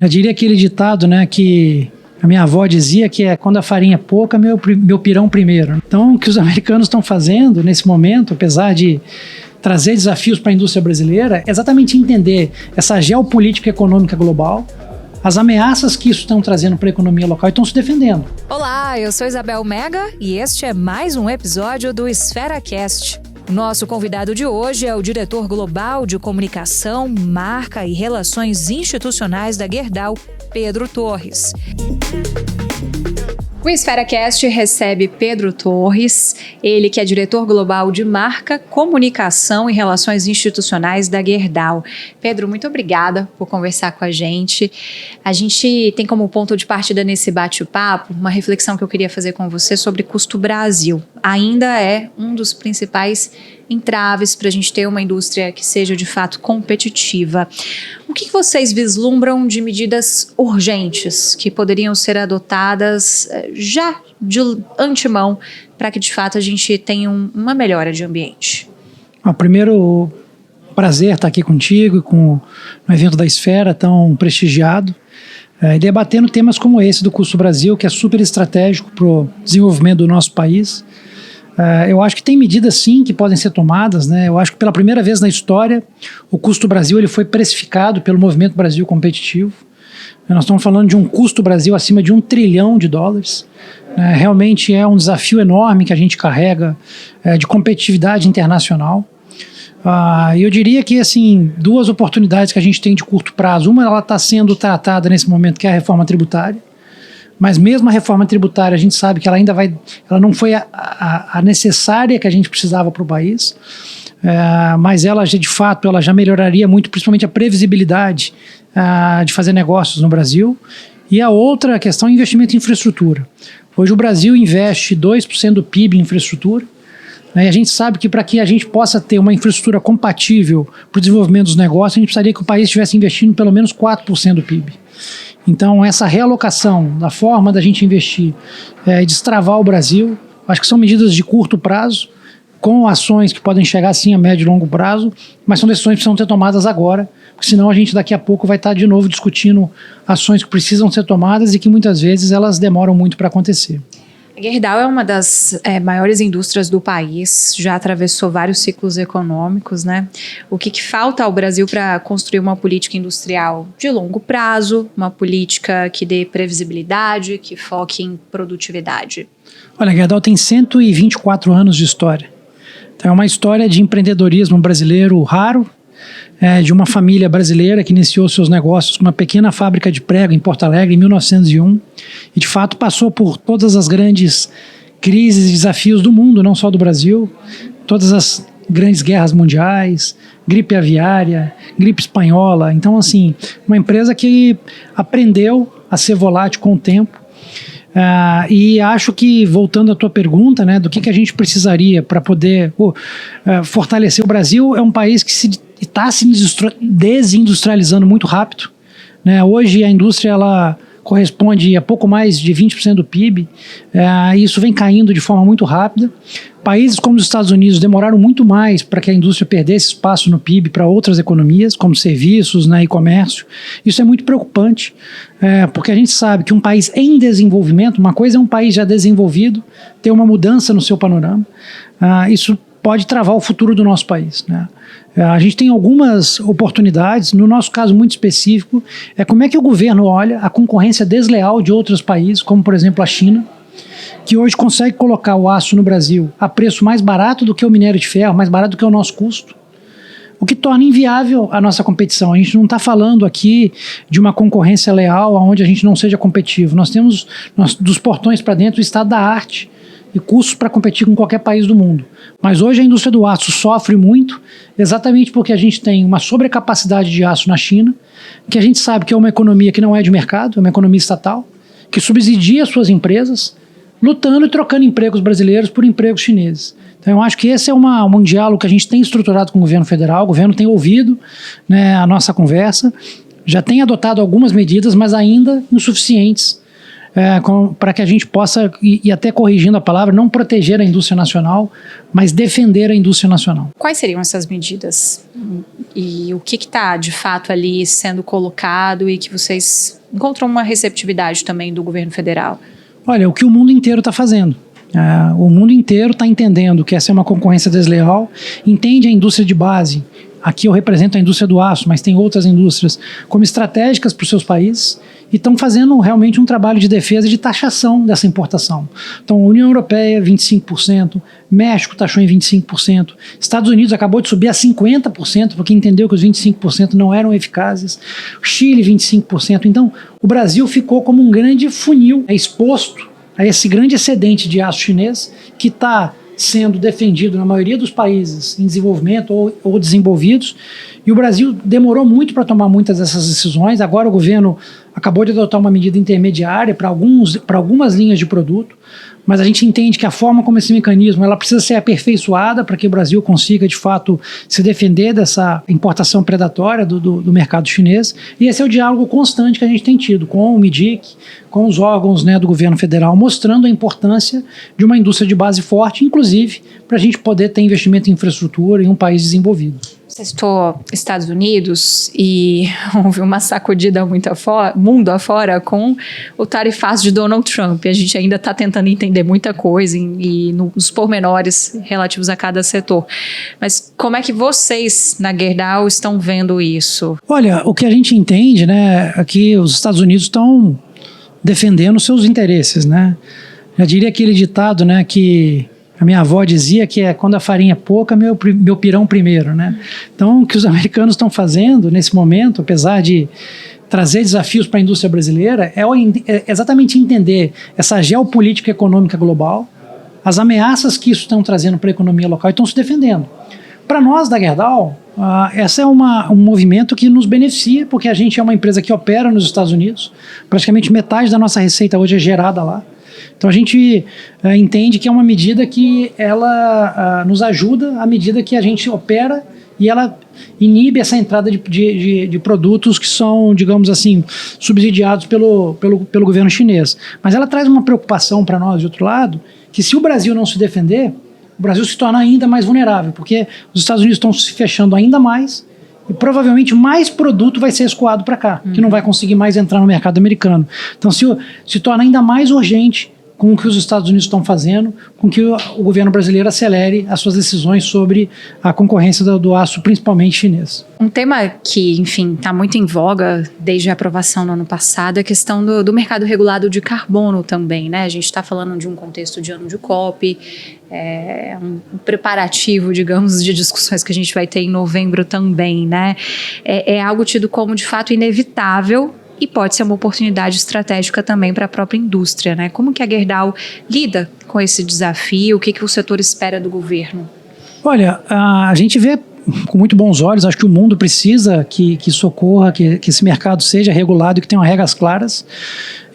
Eu diria aquele ditado, né, que a minha avó dizia que é quando a farinha é pouca, meu pirão primeiro. Então, o que os americanos estão fazendo nesse momento, apesar de trazer desafios para a indústria brasileira, é exatamente entender essa geopolítica econômica global, as ameaças que isso estão trazendo para a economia local e estão se defendendo. Olá, eu sou Isabel Mega e este é mais um episódio do EsferaCast. Nosso convidado de hoje é o diretor global de comunicação, marca e relações institucionais da Gerdau, Pedro Torres. O EsferaCast recebe Pedro Torres, ele que é diretor global de marca, comunicação e relações institucionais da Gerdau. Pedro, muito obrigada por conversar com a gente. A gente tem como ponto de partida nesse bate-papo uma reflexão que eu queria fazer com você sobre custo Brasil. Ainda é um dos principais entraves para a gente ter uma indústria que seja de fato competitiva. O que vocês vislumbram de medidas urgentes que poderiam ser adotadas já de antemão para que de fato a gente tenha uma melhora de ambiente? Primeiro, prazer estar aqui contigo e no evento da Esfera tão prestigiado, e debatendo temas como esse do custo Brasil, que é super estratégico para o desenvolvimento do nosso país. Eu acho que tem medidas sim que podem ser tomadas, né? Eu acho que pela primeira vez na história o custo Brasil ele foi precificado pelo Movimento Brasil Competitivo. Nós estamos falando de um custo Brasil acima de $1 trilhão. Realmente é um desafio enorme que a gente carrega de competitividade internacional. E eu diria que assim, duas oportunidades que a gente tem de curto prazo. Uma, ela está sendo tratada nesse momento, que é a reforma tributária. Mas mesmo a reforma tributária, a gente sabe que ela não foi a necessária que a gente precisava para o país, mas ela de fato ela já melhoraria muito, principalmente a previsibilidade de fazer negócios no Brasil. E a outra questão é investimento em infraestrutura. Hoje o Brasil investe 2% do PIB em infraestrutura, e a gente sabe que para que a gente possa ter uma infraestrutura compatível para o desenvolvimento dos negócios, a gente precisaria que o país estivesse investindo pelo menos 4% do PIB. Então, essa realocação da forma da gente investir e destravar o Brasil, acho que são medidas de curto prazo, com ações que podem chegar sim a médio e longo prazo, mas são decisões que precisam ser tomadas agora, porque senão a gente daqui a pouco vai estar de novo discutindo ações que precisam ser tomadas e que muitas vezes elas demoram muito para acontecer. A Gerdau é uma das maiores indústrias do país, já atravessou vários ciclos econômicos, né? O que falta ao Brasil para construir uma política industrial de longo prazo, uma política que dê previsibilidade, que foque em produtividade? Olha, a Gerdau tem 124 anos de história. Então é uma história de empreendedorismo brasileiro raro, de uma família brasileira que iniciou seus negócios com uma pequena fábrica de prego em Porto Alegre em 1901 e de fato passou por todas as grandes crises e desafios do mundo, não só do Brasil, todas as grandes guerras mundiais, gripe aviária, gripe espanhola. Então assim, uma empresa que aprendeu a ser volátil com o tempo. E acho que, voltando à tua pergunta, né, do que a gente precisaria para poder fortalecer o Brasil, é um país que está se desindustrializando muito rápido, né? Hoje a indústria ela corresponde a pouco mais de 20% do PIB, e isso vem caindo de forma muito rápida. Países como os Estados Unidos demoraram muito mais para que a indústria perdesse espaço no PIB para outras economias, como serviços, né, e comércio. Isso é muito preocupante, porque a gente sabe que um país em desenvolvimento, uma coisa é um país já desenvolvido, ter uma mudança no seu panorama, isso pode travar o futuro do nosso país, né? A gente tem algumas oportunidades, no nosso caso muito específico, como é que o governo olha a concorrência desleal de outros países, como por exemplo a China, que hoje consegue colocar o aço no Brasil a preço mais barato do que o minério de ferro, mais barato do que o nosso custo, o que torna inviável a nossa competição. A gente não está falando aqui de uma concorrência leal onde a gente não seja competitivo. Nós temos dos portões para dentro o estado da arte e custos para competir com qualquer país do mundo. Mas hoje a indústria do aço sofre muito, exatamente porque a gente tem uma sobrecapacidade de aço na China, que a gente sabe que é uma economia que não é de mercado, é uma economia estatal, que subsidia as suas empresas, lutando e trocando empregos brasileiros por empregos chineses. Então eu acho que esse é um diálogo que a gente tem estruturado com o governo federal, o governo tem ouvido, né, a nossa conversa, já tem adotado algumas medidas, mas ainda insuficientes, para que a gente possa, e até corrigindo a palavra, não proteger a indústria nacional, mas defender a indústria nacional. Quais seriam essas medidas? E o que está, de fato, ali sendo colocado e que vocês encontram uma receptividade também do governo federal? Olha, o que o mundo inteiro está fazendo. O mundo inteiro está entendendo que essa é uma concorrência desleal, entende a indústria de base. Aqui eu represento a indústria do aço, mas tem outras indústrias como estratégicas para os seus países e estão fazendo realmente um trabalho de defesa e de taxação dessa importação. Então, União Europeia, 25%, México taxou em 25%, Estados Unidos acabou de subir a 50%, porque entendeu que os 25% não eram eficazes, Chile, 25%. Então, o Brasil ficou como um grande funil exposto a esse grande excedente de aço chinês que está sendo defendido na maioria dos países em desenvolvimento ou desenvolvidos, e o Brasil demorou muito para tomar muitas dessas decisões. Agora o governo acabou de adotar uma medida intermediária para algumas linhas de produto, mas a gente entende que a forma como esse mecanismo ela precisa ser aperfeiçoada para que o Brasil consiga, de fato, se defender dessa importação predatória do mercado chinês, e esse é o diálogo constante que a gente tem tido com o MIDIC, com os órgãos, né, do governo federal, mostrando a importância de uma indústria de base forte, inclusive para a gente poder ter investimento em infraestrutura em um país desenvolvido. Você citou Estados Unidos e houve uma sacudida mundo afora com o tarifaço de Donald Trump. A gente ainda está tentando entender muita coisa e nos pormenores relativos a cada setor. Mas como é que vocês, na Gerdau, estão vendo isso? Olha, o que a gente entende, né, é que os Estados Unidos estão defendendo seus interesses, né? Já diria aquele ditado, né, que a minha avó dizia que é quando a farinha é pouca, meu pirão primeiro, né? Então, o que os americanos estão fazendo nesse momento, apesar de trazer desafios para a indústria brasileira, é exatamente entender essa geopolítica econômica global, as ameaças que isso estão trazendo para a economia local e estão se defendendo. Para nós da Gerdau, esse é um movimento que nos beneficia, porque a gente é uma empresa que opera nos Estados Unidos, praticamente metade da nossa receita hoje é gerada lá. Então a gente entende que é uma medida que ela nos ajuda à medida que a gente opera e ela inibe essa entrada de produtos que são, digamos assim, subsidiados pelo governo chinês. Mas ela traz uma preocupação para nós, de outro lado, que se o Brasil não se defender, o Brasil se torna ainda mais vulnerável, porque os Estados Unidos estão se fechando ainda mais e provavelmente mais produto vai ser escoado para cá, que não vai conseguir mais entrar no mercado americano. Então se torna ainda mais urgente com o que os Estados Unidos estão fazendo, com que o governo brasileiro acelere as suas decisões sobre a concorrência do aço, principalmente chinês. Um tema que, enfim, está muito em voga desde a aprovação no ano passado é a questão do mercado regulado de carbono também, né? A gente está falando de um contexto de ano de COP, um preparativo, digamos, de discussões que a gente vai ter em novembro também, né? É algo tido como, de fato, inevitável, e pode ser uma oportunidade estratégica também para a própria indústria, né? Como que a Gerdau lida com esse desafio? O que o setor espera do governo? Olha, a gente vê com muito bons olhos, acho que o mundo precisa que isso ocorra, que esse mercado seja regulado e que tenha regras claras.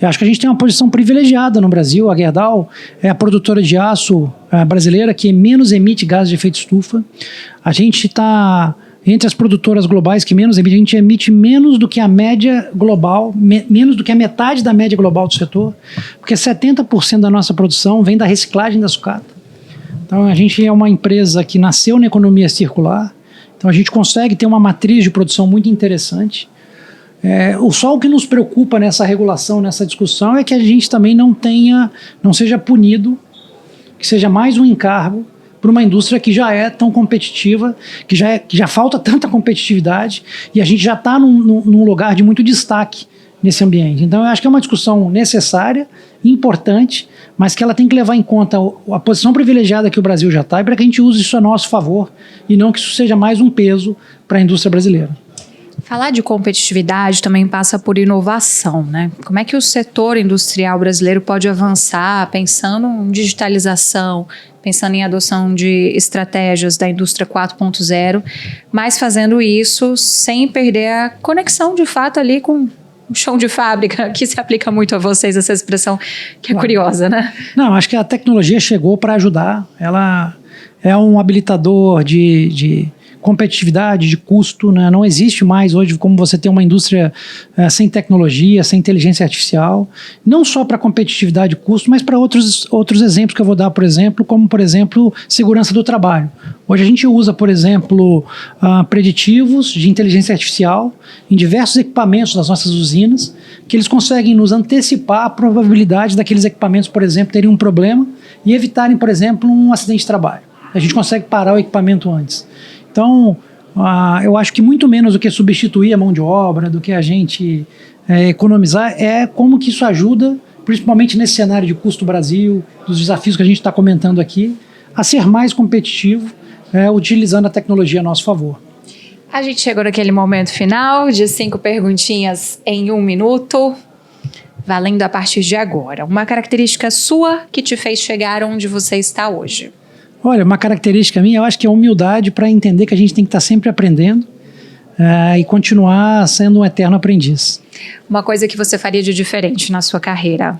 Eu acho que a gente tem uma posição privilegiada no Brasil. A Gerdau é a produtora de aço brasileira que menos emite gases de efeito estufa. A gente está entre as produtoras globais que menos emitem, a gente emite menos do que a média global, menos do que a metade da média global do setor, porque 70% da nossa produção vem da reciclagem da sucata. Então a gente é uma empresa que nasceu na economia circular, então a gente consegue ter uma matriz de produção muito interessante. Só o que nos preocupa nessa regulação, nessa discussão, é que a gente também não seja punido, que seja mais um encargo para uma indústria que já é tão competitiva, que já falta tanta competitividade, e a gente já está num lugar de muito destaque nesse ambiente. Então eu acho que é uma discussão necessária, importante, mas que ela tem que levar em conta a posição privilegiada que o Brasil já está, e para que a gente use isso a nosso favor, e não que isso seja mais um peso para a indústria brasileira. Falar de competitividade também passa por inovação, né? Como é que o setor industrial brasileiro pode avançar pensando em digitalização, pensando em adoção de estratégias da indústria 4.0, mas fazendo isso sem perder a conexão de fato ali com o chão de fábrica, que se aplica muito a vocês, essa expressão que é curiosa, né? Não, acho que a tecnologia chegou para ajudar. Ela é um habilitador de competitividade, de custo, né? Não existe mais hoje como você ter uma indústria sem tecnologia, sem inteligência artificial, não só para competitividade e custo, mas para outros exemplos que eu vou dar, por exemplo, como, por exemplo, segurança do trabalho. Hoje a gente usa, por exemplo, preditivos de inteligência artificial em diversos equipamentos das nossas usinas, que eles conseguem nos antecipar a probabilidade daqueles equipamentos, por exemplo, terem um problema e evitarem, por exemplo, um acidente de trabalho. A gente consegue parar o equipamento antes. Então, eu acho que muito menos do que substituir a mão de obra, do que a gente economizar, é como que isso ajuda, principalmente nesse cenário de custo Brasil, dos desafios que a gente está comentando aqui, a ser mais competitivo, utilizando a tecnologia a nosso favor. A gente chegou naquele momento final de 5 perguntinhas em 1 minuto, valendo a partir de agora. Uma característica sua que te fez chegar onde você está hoje? Olha, uma característica minha, eu acho que é a humildade para entender que a gente tem que estar sempre aprendendo e continuar sendo um eterno aprendiz. Uma coisa que você faria de diferente na sua carreira?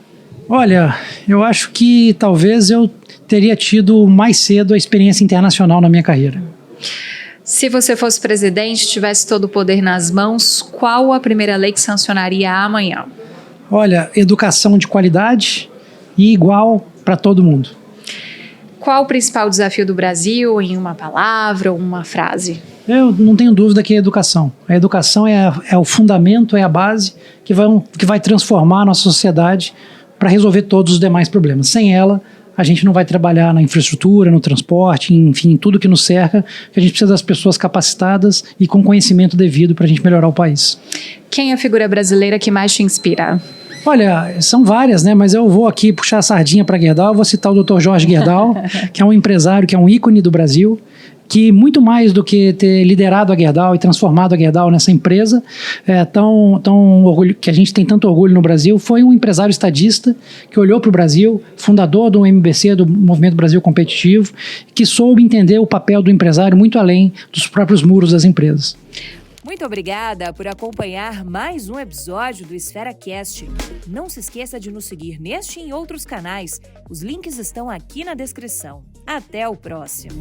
Olha, eu acho que talvez eu teria tido mais cedo a experiência internacional na minha carreira. Se você fosse presidente, tivesse todo o poder nas mãos, qual a primeira lei que sancionaria amanhã? Olha, educação de qualidade e igual para todo mundo. Qual o principal desafio do Brasil em uma palavra ou uma frase? Eu não tenho dúvida que é a educação. A educação é o fundamento, é a base que vai transformar a nossa sociedade para resolver todos os demais problemas. Sem ela, a gente não vai trabalhar na infraestrutura, no transporte, enfim, tudo que nos cerca, que a gente precisa das pessoas capacitadas e com conhecimento devido para a gente melhorar o país. Quem é a figura brasileira que mais te inspira? Olha, são várias, né? Mas eu vou aqui puxar a sardinha para Gerdau. Eu vou citar o Dr. Jorge Gerdau, que é um empresário, que é um ícone do Brasil, que muito mais do que ter liderado a Gerdau e transformado a Gerdau nessa empresa que a gente tem tanto orgulho no Brasil, foi um empresário estadista que olhou para o Brasil, fundador do MBC, do Movimento Brasil Competitivo, que soube entender o papel do empresário muito além dos próprios muros das empresas. Muito obrigada por acompanhar mais um episódio do EsferaCast. Não se esqueça de nos seguir neste e em outros canais. Os links estão aqui na descrição. Até o próximo.